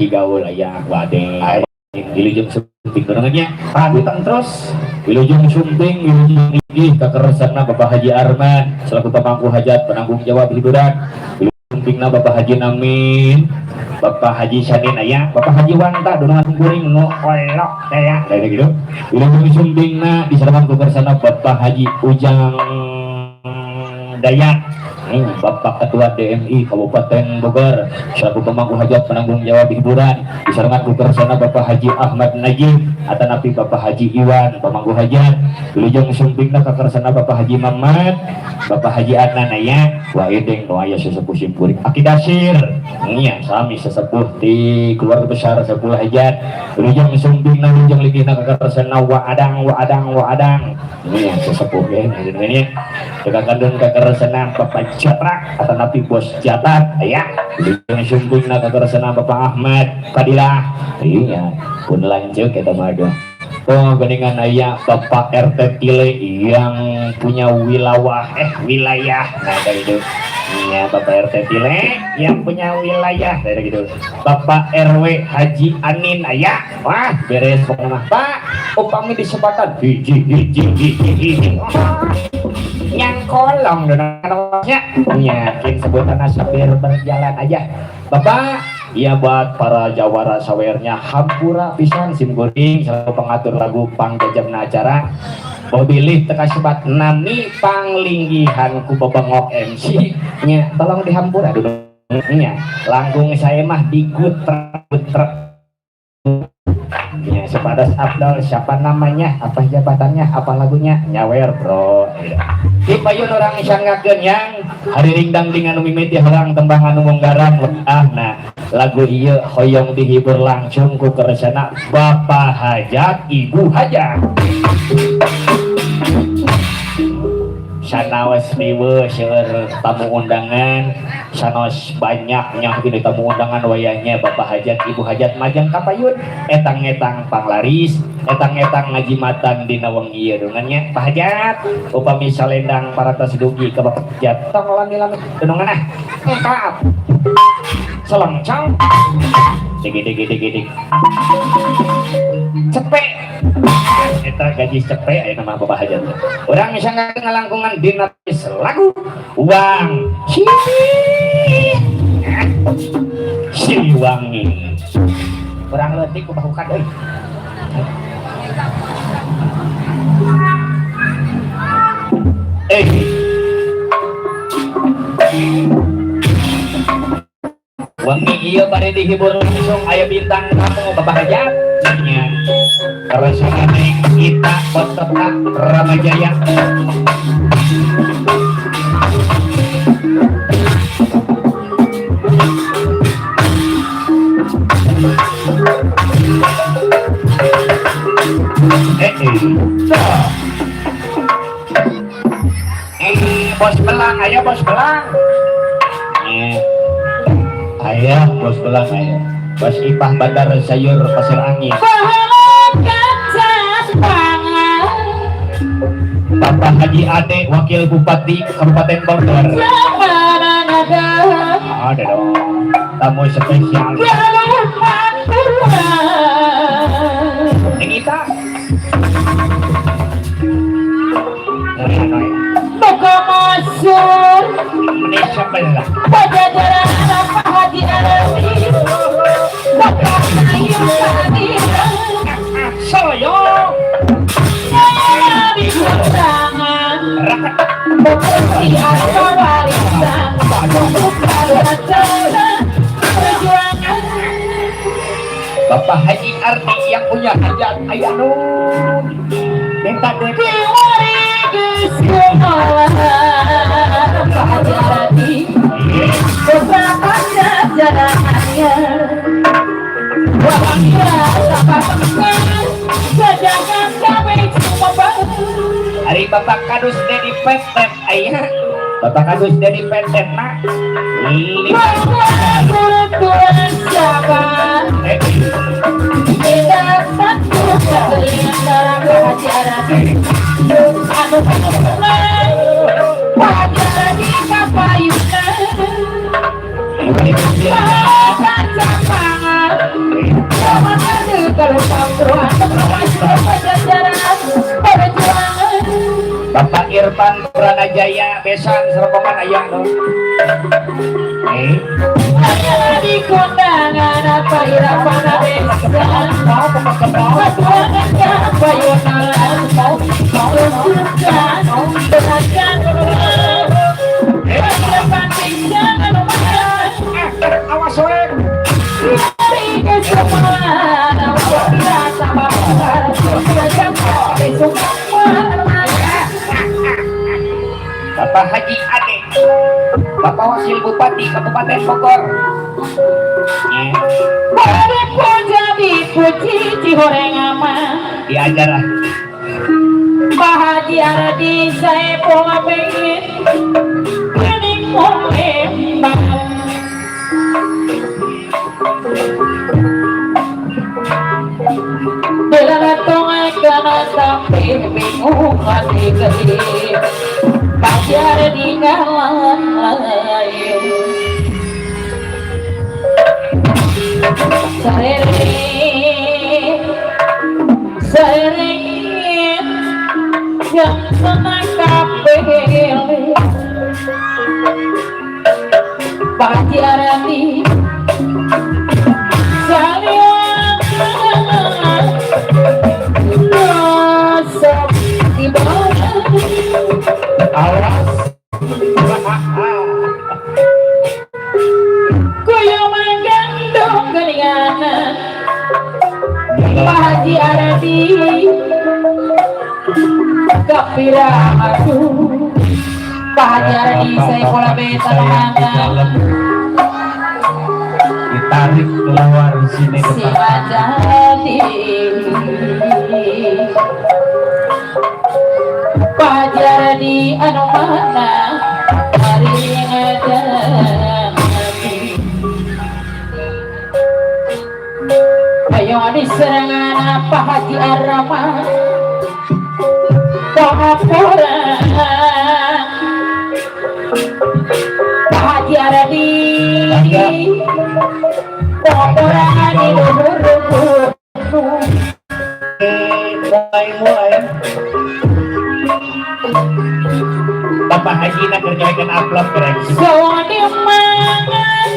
gaul aya wade wilujeng sumping dorongannya panteng terus wilujeng sumping wilujeng inggih kakeresana Bapak Haji Arman selaku pemangku hajat penanggung jawab hiburan wilujeng sumpingna Bapak Haji Namin Bapak Haji Sanin aya Bapak Haji Wanta donangan kuring nu olok aya kayak gitu wilujeng sumpingna diserahkan kakeresana Bapak Haji Ujang Dayak Bapak Ketua DMI Kabupaten Bogor selaku pemangku hajat penanggung jawab hiburan disarankan kukersana Bapak Haji Ahmad Najib atanapi Bapak Haji Iwan pemangku hajat wilujeng sumpingna kakersana Bapak Haji Mamat Bapak Haji Adnan aya wa edeng nu aya sesepuh simpuring akidasir nya sami sesepuh di keluarga besar sepuh hajat wilujeng sumpingna wilujeng likihna kakersana wa adang nya sesepuh ya ini kekandung kakersana Bapak Jatrak atau napi bos Jatat ya yang sumpingna kakersana Bapak Ahmad Fadilah iya pun lanjut kita maju oh geningan aya Bapak RT Tile yang punya wilayah nah dari itu iya Bapak RT Tile yang punya wilayah dari gitu Bapak RW Haji Anin aya wah beres pokoknya Pak upami disebatan hiji yang kolong donanya yakin sebutan supir berjalan aja Bapak iya buat para jawara sawernya hampura pisan sim kuring selalu pengatur lagu pangjajabna acara mobilih teka sebat nami panglinggihan ku bebengok MC nya tolong dihampura dulu nya langkung saya mah diguter ya sepadas Abdul siapa namanya apa jabatannya apa lagunya nyawer bro di payun orang isanggakeun yang hari ringdang dengan mimiti halang tembang anu munggaran nah lagu ieu hoyong dihibur langsung ku keresana Bapak Hajat Ibu Hajat sanaos diwe seueur tamu undangan sanos banyaknya gini tamu undangan wayahnya Bapak Hajat Ibu Hajat majang kapayun etang-etang panglaris etang-etang ngajimatan dina wengi ieu dongannya Pak Hajat upami salendang paratos dugi ka Bapak Hajat tong lami-lami donongan ah maaf selengcang dik cepek eta gaji cepek aya nama Bapak Hajat urang misalnya ngalangkungan dina lagu uang Siliwangi urang leutik ku bahukan euy wangi iya pada dihibur langsung aya bintang tamu Bapak Hajat nya karena kita peserta Ramajaya bos belang ayo bos belang ayah bos belang ayah bos Ipah Bandar Sayur Pasir Angin Bapak Haji Ade Wakil Bupati Kabupaten Bogor ada dong tamu spesial Nita Buka masuk Indonesia belah pajajaran Bapak Haji Ade Bapak Ayu Sadira Soyo Saya di undangan Bersih atau warisan perjuangan Bapak Haji Ardi yang punya hajat ayah nun minta duit Bapak Haji Ardi beberapa jajarannya Wahanda Bapak Pengen jajaran kami semua hari Bapak Kadus Dedi Petet ayah Bapak Kadus Dedi Petet nak Tuhan siapa tidak satu kalian dalam acara anu wajar di kapayunan bahkan sampangan kalau pangkuan pajajaran perjuangan Bapak Irfan Pranajaya besan serpokan ayang dong. hanya di kondangan apa irafana besan perjuangannya bayonalan teruskan dengarkan perjuangan jangan Awas we. hari kesemuan rasa bakar besok Bapak Haji Ade, Bapak Wakil Bupati Kabupaten Bogor. Pada jadi puji Cihoreng aman Diajar lah. bahagia di saya pola pengen kening memang Belangan tongai karena tapi bingung hati gede Bahagia di kawan lain Sering yang senang kapel Bahagia di Salian Rasa di bawah Awas. Kuyo menggendong geningan Bahagia di Gapira aku Bahagia di saya pola beta mangga Ditarik keluar sini Si depan. Majadi Bahagia di anu mana Hari ada Ayo di serangan Pak Haji Arama Pengapuran Pak Haji Aradi Pengapuran di luhur-luhur Mulai. Bapak Haji nak kerjakan upload keren. Sewani mangan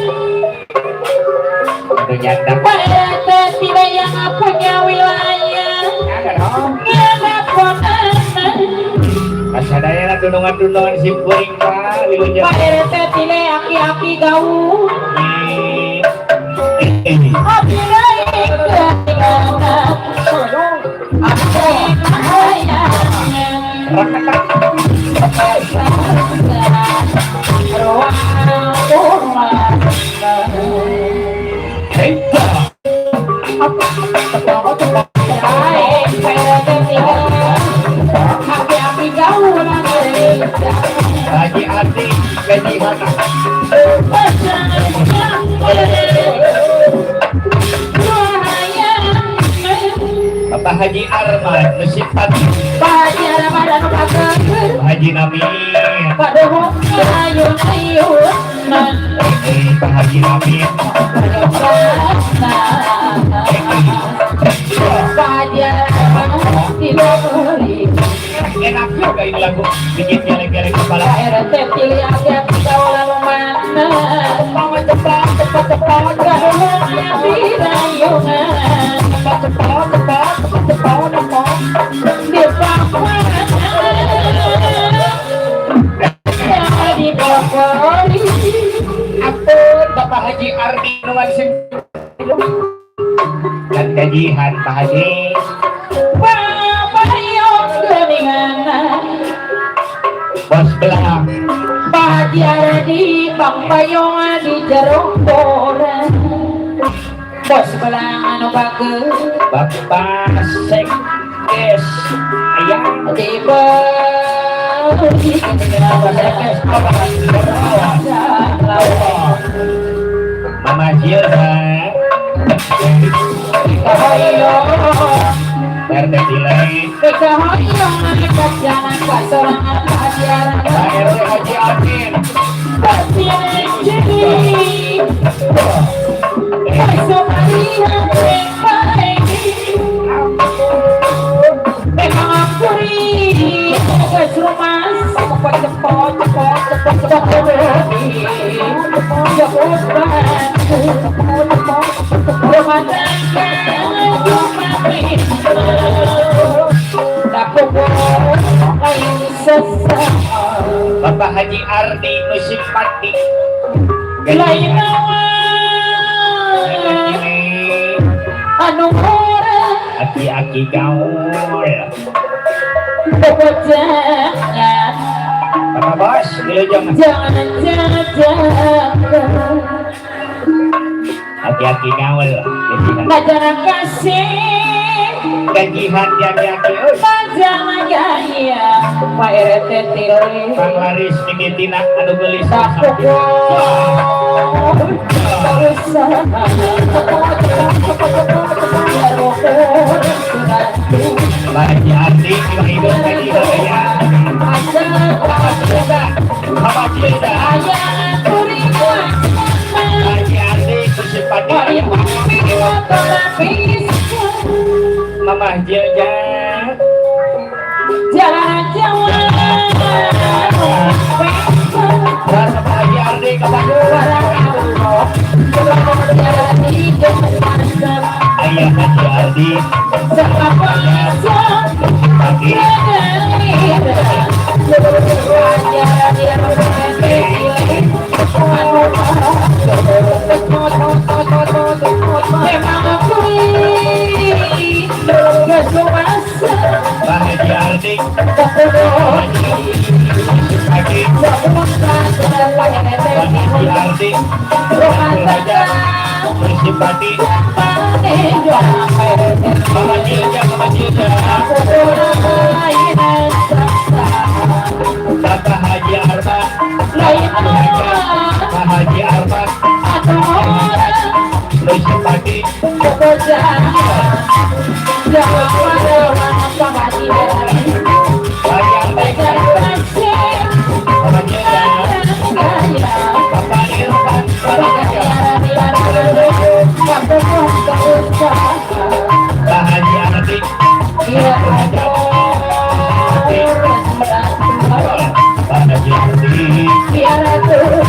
Aduh nyandak. pada tidak yang punya wilayah Ada dong. Ngana konan Masa daya lah tunungan-tunungan si kuring pak. Wilunya. pada tidak aki-aki gaul Abi naik ketinggalan Abi Haji Adi gaji mana? Bapak Haji Arman Mesir Pati. Haji Nabi. Pak Haji Nabi. Enak juga ini lagu bikin geleng-geleng kepala. Ampun Bapak Haji Ardi Numan Sim dan gajihan Pak Haji. Bos belah. Bahagia di Bang Bayong di Jeruk Boran Bos belang anu bagus Bapak Sekdes ayah di bagi Mama Jilza Kahayo RT Dilai Kahayo Nekat jangan pasorangan pajaran RT Haji Amin Pasian jadi Besok hari yang baik Bapak Haji Ardi nu simpati lain naon anu murah aki-aki gaul jangan Bapak bos wilujeng jangan aki-aki gaul gajihan Bajana kasih gajihan aki-aki Bajana gaya Pak RT Tiri Bang Laris Nimitina anu gelis Haji Ardi hidup lagi ya Bapak Cilda Haji Ardi bersempati Mama Jilja Jalan-jalan Rasa Haji Ardi ke Bandung Ayah Haji Ardi pagi Pak Haji Ardi pagi Pak Haji Ardi bersimpati Mama Jilja Bapak Haji Arman Pak Haji Arman bersimpati Bayang Bapak Jilja Bapak Irfan Pak Haji Ardi Pak Haji Ardi Pak Haji Arman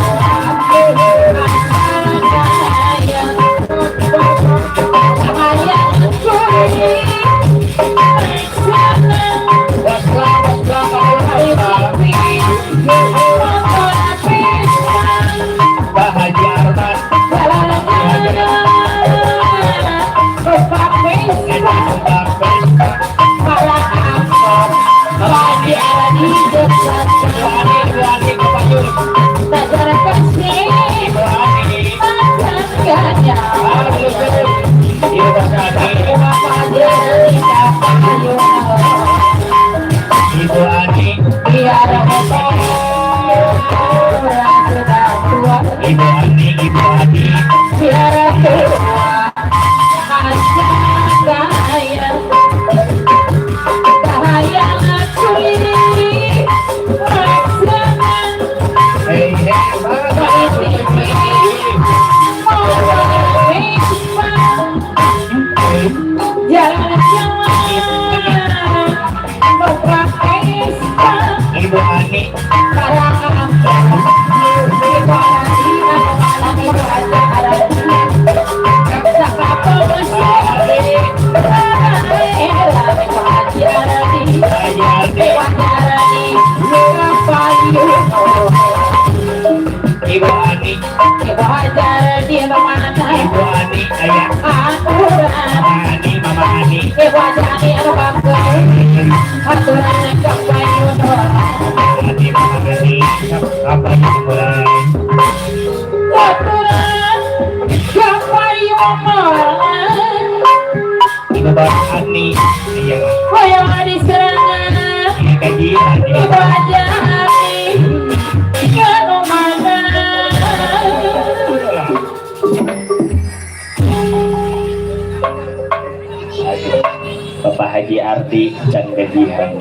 Ibu Ani Ibu Ani Ibu Ani Ibu Ani Ibu Ani ayah Mama Ani Mama Ani Ani Mama Ani apa yang dimulai Ibu Bang Ani yang kajian Bapak Haji Ardi can gajihan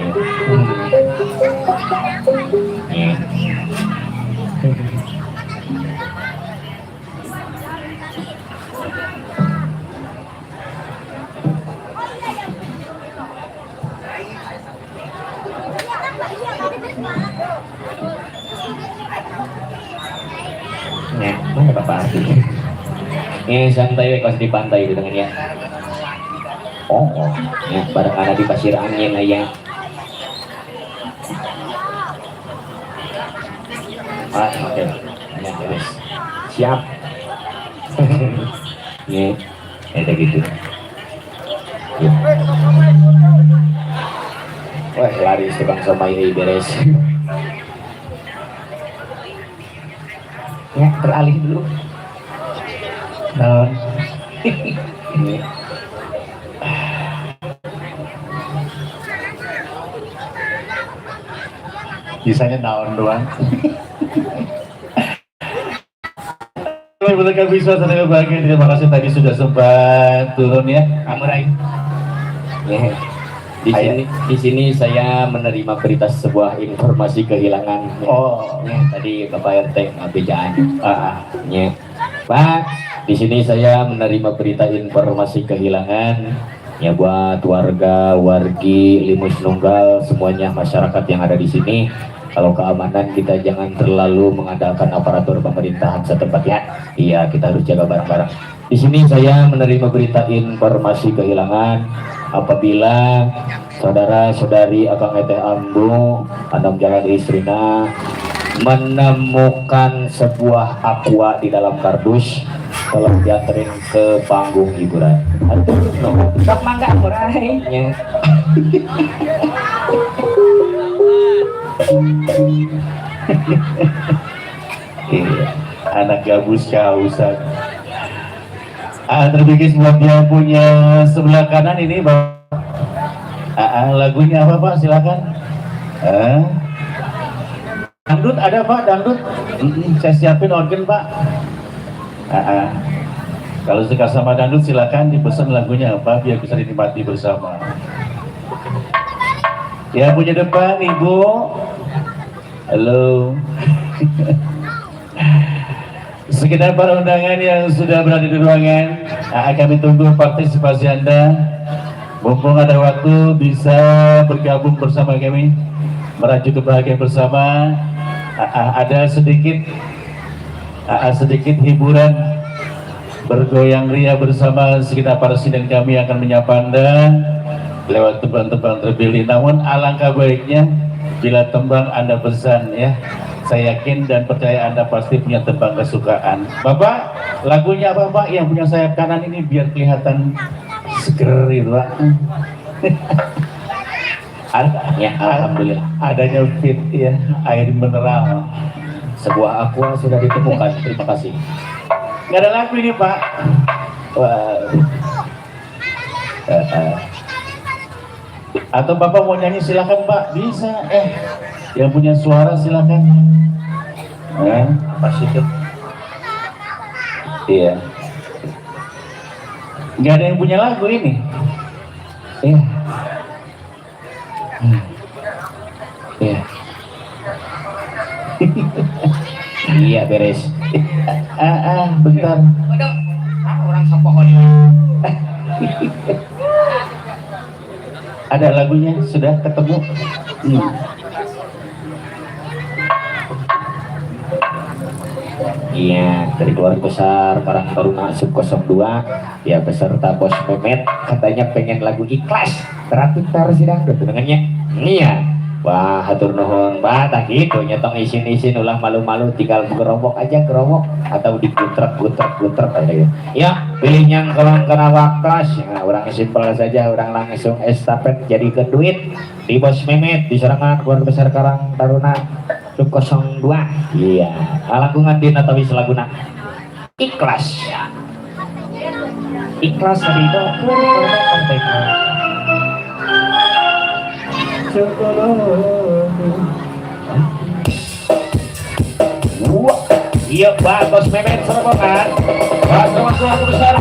mana Bapak Ardi santai kos di pantai di tangannya oh ya barang ada di pasir angin ayah Oke. Ya, beres. Siap. Nih, kayak gitu. Ya. Wah, lari tukang sama ini beres. Ya, beralih dulu. Nah, ini. Bisanya naon doang. Betul bisa saya bahagia. Terima kasih tadi sudah sempat turun ya. Amurai. Ya. Di sini saya menerima berita sebuah informasi kehilangan. Oh, ya, tadi Bapak RT ngabejaan. Ya. Pak, di sini saya menerima berita informasi kehilangan ya buat warga, wargi, Limus Nunggal, semuanya masyarakat yang ada di sini. Kalau keamanan kita jangan terlalu mengandalkan aparatur pemerintahan setempat ya. Iya, kita harus jaga bareng-bareng. Di sini saya menerima berita informasi kehilangan apabila saudara-saudari Akang Eteh Ambu, Andam Jalan Istrina menemukan sebuah aqua di dalam kardus. Tolong dianterin ke panggung hiburan. Aduh, no. Sok mangga murai. Ya. iya. Anak gabus kehausan. Terbikin buat yang punya sebelah kanan ini, Bang. Lagunya apa Pak? Silakan. Dangdut ada Pak, dangdut. Saya siapin organ Pak. Kalau suka sama dangdut silakan dipesan lagunya apa biar bisa dinikmati bersama. Ya punya depan Ibu. Halo. Sekitar para undangan yang sudah berada di ruangan, kami tunggu partisipasi Anda. Mumpung ada waktu bisa bergabung bersama kami, merajut kebahagiaan bersama. Ada sedikit hiburan bergoyang ria bersama sekitar para sidang kami akan menyapa Anda lewat tembang-tembang terpilih. Namun alangkah baiknya bila tembang Anda pesan ya. Saya yakin dan percaya Anda pasti punya tembang kesukaan. Bapak, lagunya apa Pak yang punya sayap kanan ini biar kelihatan seger gitu Pak. Ya, alhamdulillah. Adanya fit ya, air mineral. Sebuah aqua sudah ditemukan. Terima kasih. Nggak ada lagu ini Pak. Wah. Atau Bapak mau nyanyi silakan Pak, bisa. Yang punya suara silakan. Apa sih itu? Iya. Nggak ada yang punya lagu ini. Iya. Iya. Iya beres. Bentar. Waduh, orang sopohon. Ada lagunya sudah ketemu. Iya, dari keluarga besar Karang Taruna Sub 02 ya beserta Bos Memet katanya pengen lagu ikhlas terapitar sidang dengannya. Iya. Wah, hatur nuhun, Pak. Tak gitu nyetong isin-isin ulah malu-malu tinggal gerobok aja gerobok atau digutrek aja ya. Ya, pilih yang kolong kena waktas. Nah, orang simpel saja, orang langsung estafet jadikan duit di Bos Memet di serangan keluarga besar Karang Taruna Sub 02. Iya, langkungan dina tapi selaguna ikhlas. Ikhlas tadi itu wah, iya bagus Memet serbokan. Bagus keluarga besar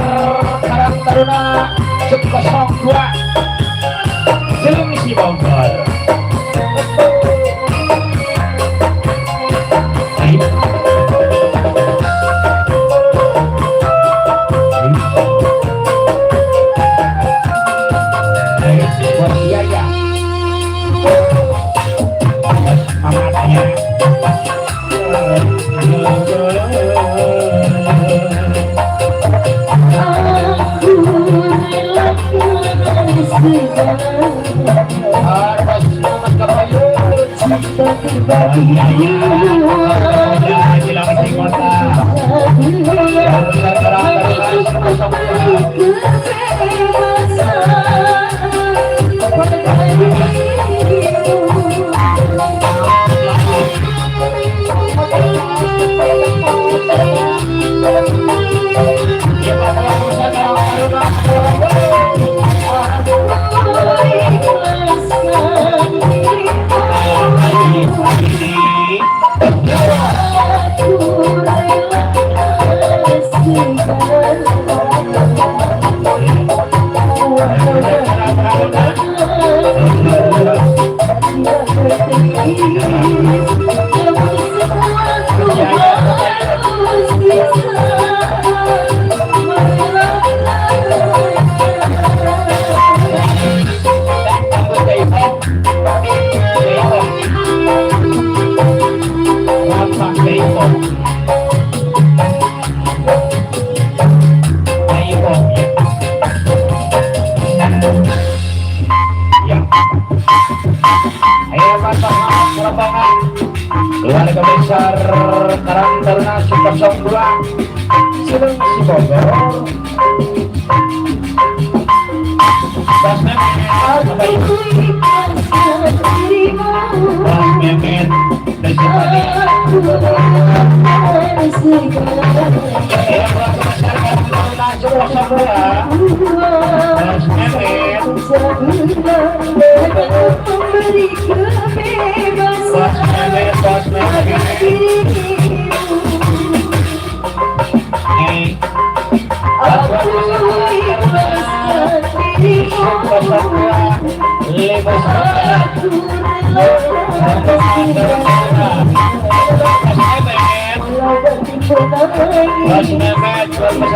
Karang Taruna Sub 02 Cilengsi Bogor. bilang isi kota. Yang besar Karang Taruna 02 Silung Sibogor. Bos Memet dari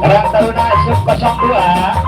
Karang Taruna Sub 5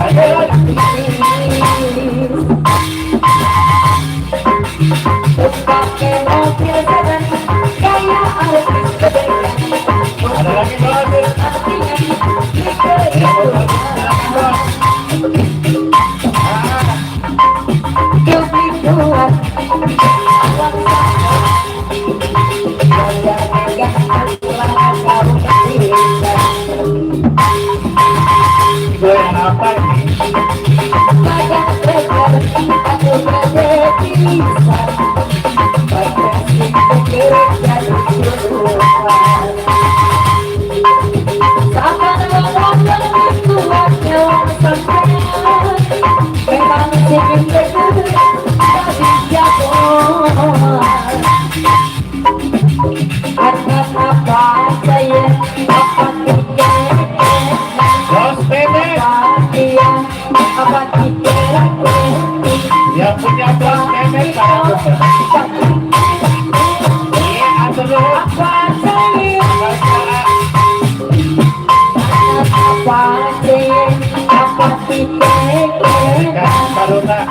Ada lagi Bos. Gue yang apa ini? Bos Bebek, yang punya Bos Bebek pada iya, atur dulu. Karuna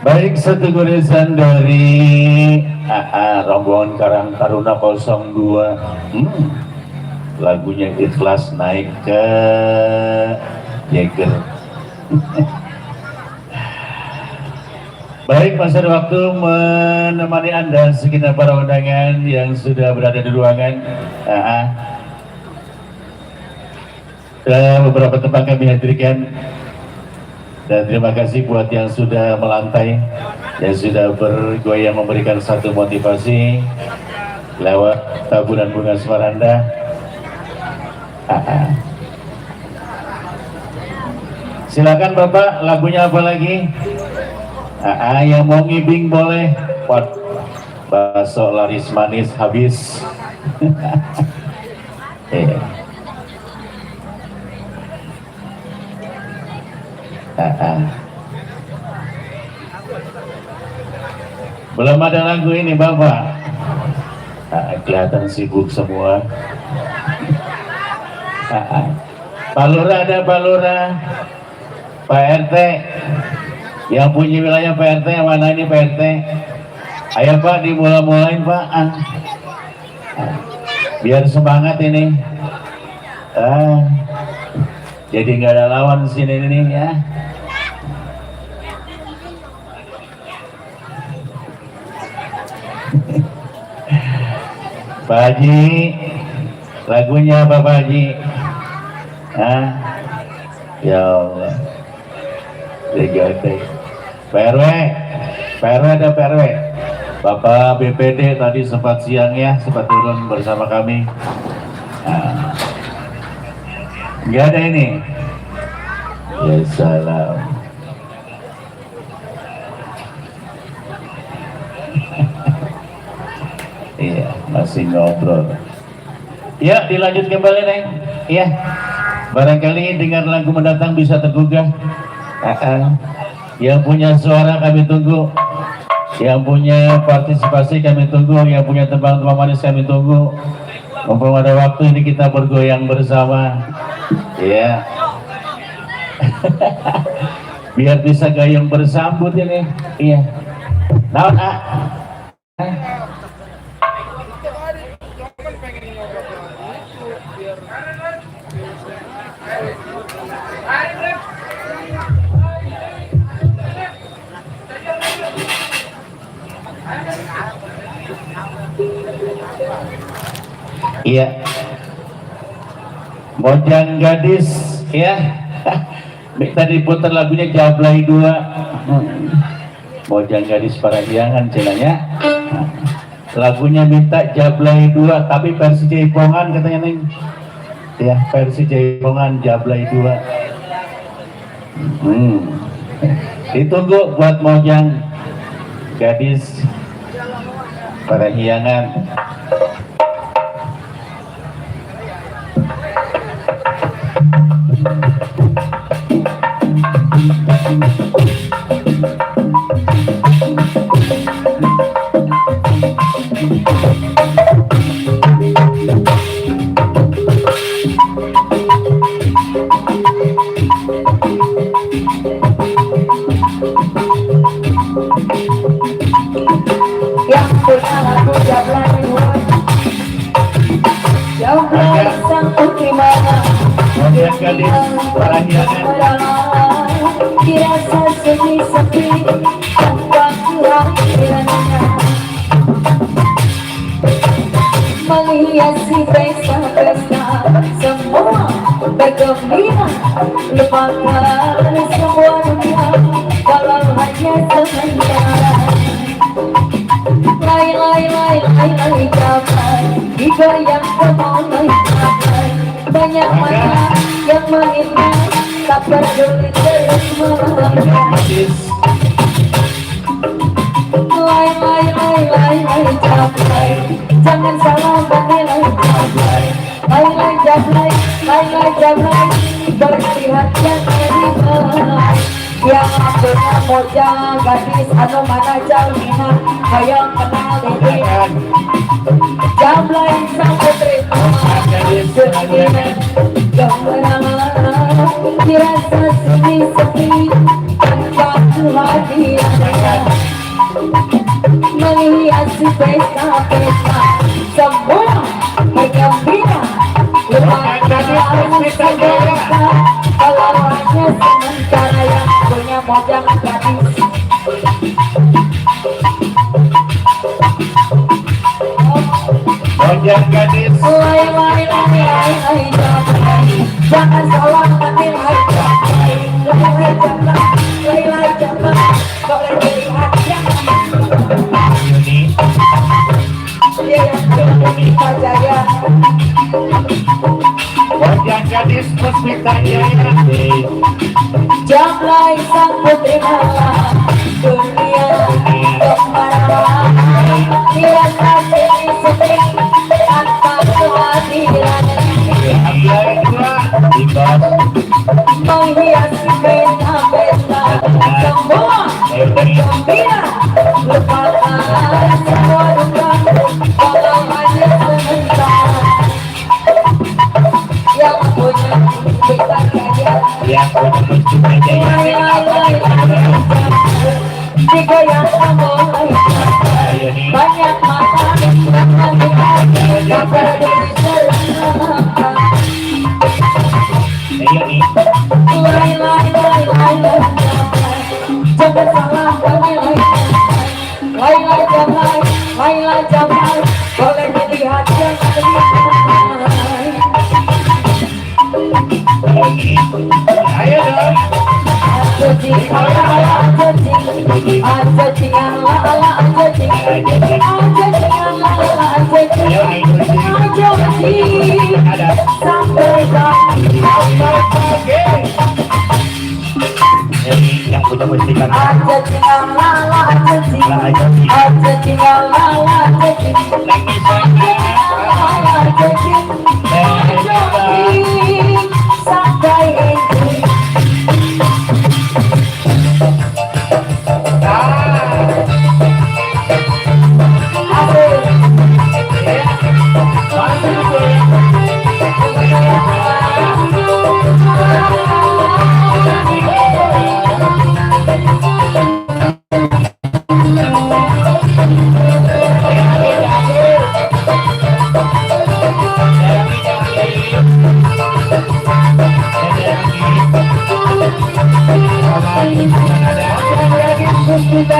baik, satu goresan dari rombongan Karang Taruna 02. Lagunya Ikhlas naik ke Jager. Baik, masih ada waktu menemani Anda sekitar para undangan yang sudah berada di ruangan. Beberapa tempat kami hadirkan. Dan terima kasih buat yang sudah melantai, yang sudah bergoyang memberikan satu motivasi lewat taburan bunga Smaranda. Silakan Bapak, lagunya apa lagi? Yang mau ngibing boleh. Pot bakso laris manis habis. Belum ada lagu ini Bapak. Kelihatan sibuk semua. Pak Lurah ada, Pak Lurah, Pak RT yang punya wilayah Pak RT, mana ini Pak RT? Ayo Pak, dimulai-mulain Pak. Biar semangat ini. Jadi nggak ada lawan sini ini ya. Pak Haji, lagunya apa Pak Haji? Ya Allah, Pak RW, Pak RW ada Pak RW. Bapak BPD tadi sempat siang ya, sempat turun bersama kami. Nggak ada ini. Ya salam. Iya, masih ngobrol. Ya, dilanjut kembali Neng. Iya. Barangkali dengar lagu mendatang bisa tergugah. Yang punya suara kami tunggu. Yang punya partisipasi kami tunggu. Yang punya tembang-tembang manis kami tunggu. Mumpung ada waktu ini kita bergoyang bersama. Iya. Biar bisa gayung bersambut ini. Iya. Naon Iya. Mojang gadis ya. Tadi putar lagunya Jablay 2. Mojang gadis Parahyangan cenanya. Lagunya minta Jablay 2 tapi versi Jaipongan katanya Neng. Ya, versi Jaipongan Jablay 2. Ditunggu buat mojang gadis pada hiangan. Yang punya lagu Jablay Jablay sang putri mana Mojang gadis pada hiangan. dirasa sepi-sepi tanpa kehadirannya menghiasi pesta-pesta semua bergembira lupakan semua dunia kalau hanya sementara lai jaman digoyang kemulai jaman banyak mata yang menghina tak peduli terus melangkah lai jablay jangan salah menilai jablay lai jablay berlihat yang terima yang punya mojang gadis anu mana jalmina hayang kenal diri jablay sang putri dirasa sepi-sepi tanpa kehadirannya menghiasi pesta-pesta semua bergembira lupakan semua kalau hanya sementara yang punya mojang gadis Mojang gadis lai jablay jangan salah menilai jablay lai jablay boleh dilihat Yuni dia yang Puspita Jaya Mojang gadis Puspita Jaya. Jablay sang putri malam dunia kemana dirasa sepi-sepi tanpa kehadirannya menghiasi pesta-pesta semua bergembira lupakan semua duka kalau hanya sementara yang punya kita kaya Yang punya Puspita Jaya. digoyang kemulai Yuni banyak mata yang melihat tak peduli selangkah Yuni lai jangan salah menilai lai jablay boleh dilihat yang Yuni. Ayo dong. Yuni yang punya Puspita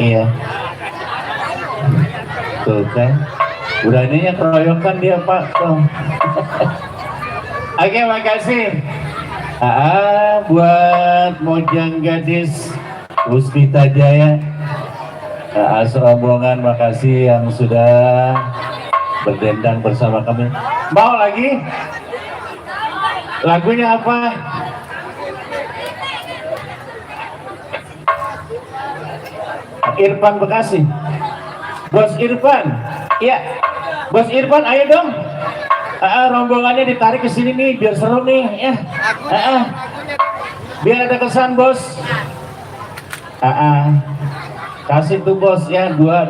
Iya. Tuh kan. Udah ininya keroyokan dia Pak. Tuh. Oke, makasih. Buat Mojang Gadis Puspita Jaya. Serombongan makasih yang sudah berdendang bersama kami. Mau lagi? Lagunya apa? Irfan Bekasi. Bos Irfan. Iya. Bos Irfan, ayo dong. Rombongannya ditarik ke sini nih biar seru nih ya. Biar ada kesan, Bos. Kasih tuh, Bos ya. 2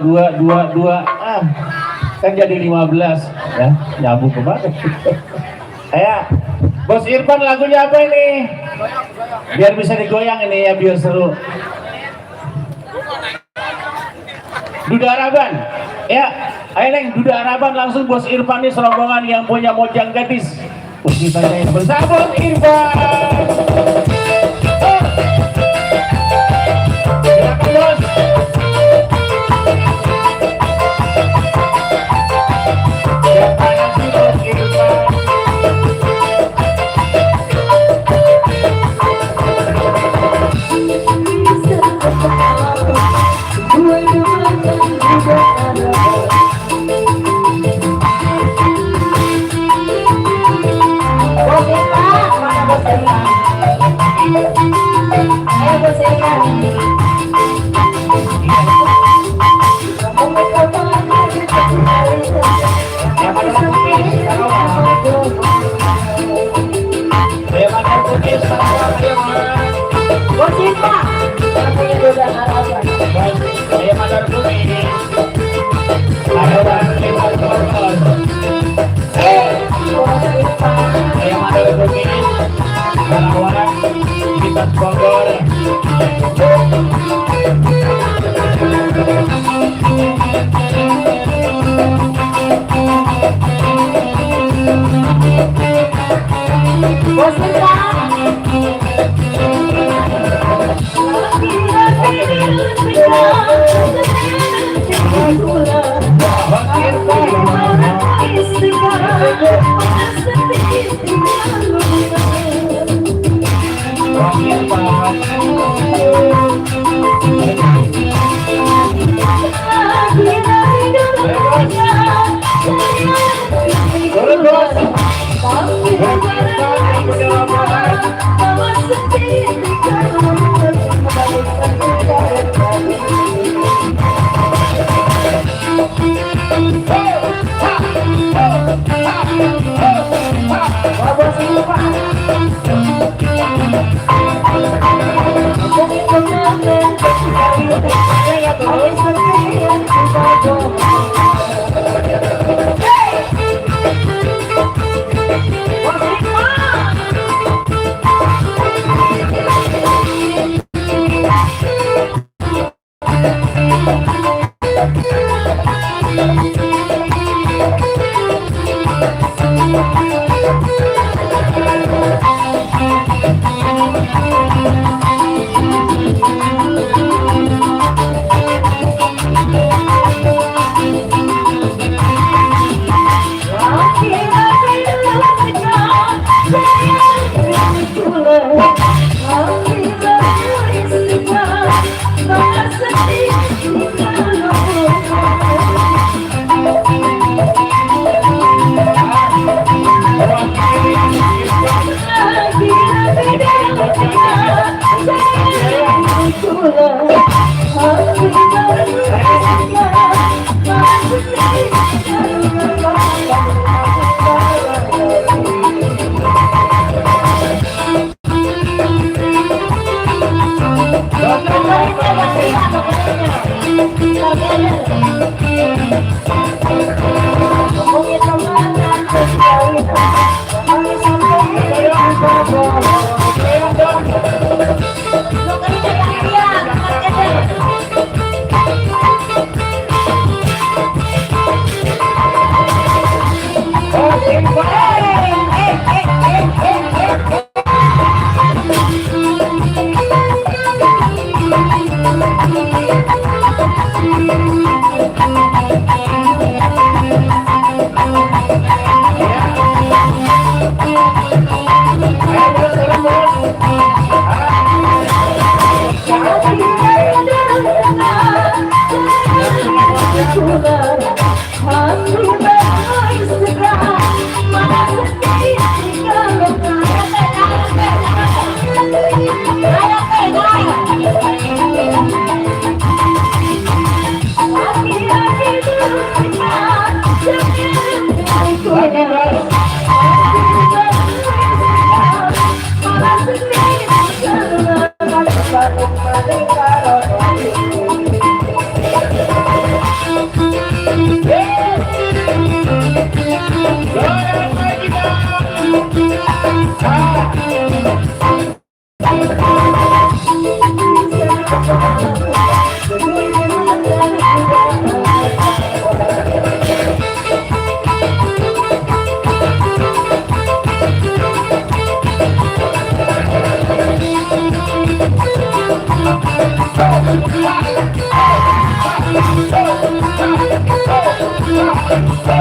kan jadi 15 ya. Nyambung kemarin. Ayo. Bos Irfan, lagunya apa ini? Biar bisa digoyang ini ya, biar seru. Duda Araban. Ya, ayo Neng, Duda Araban langsung Bos Irfan nih serombongan yang punya Mojang Gadis. Kita yang bersama Bos Irfan. Silakan, Bos. Silakan si Bos Irfan.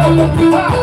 Ayo kita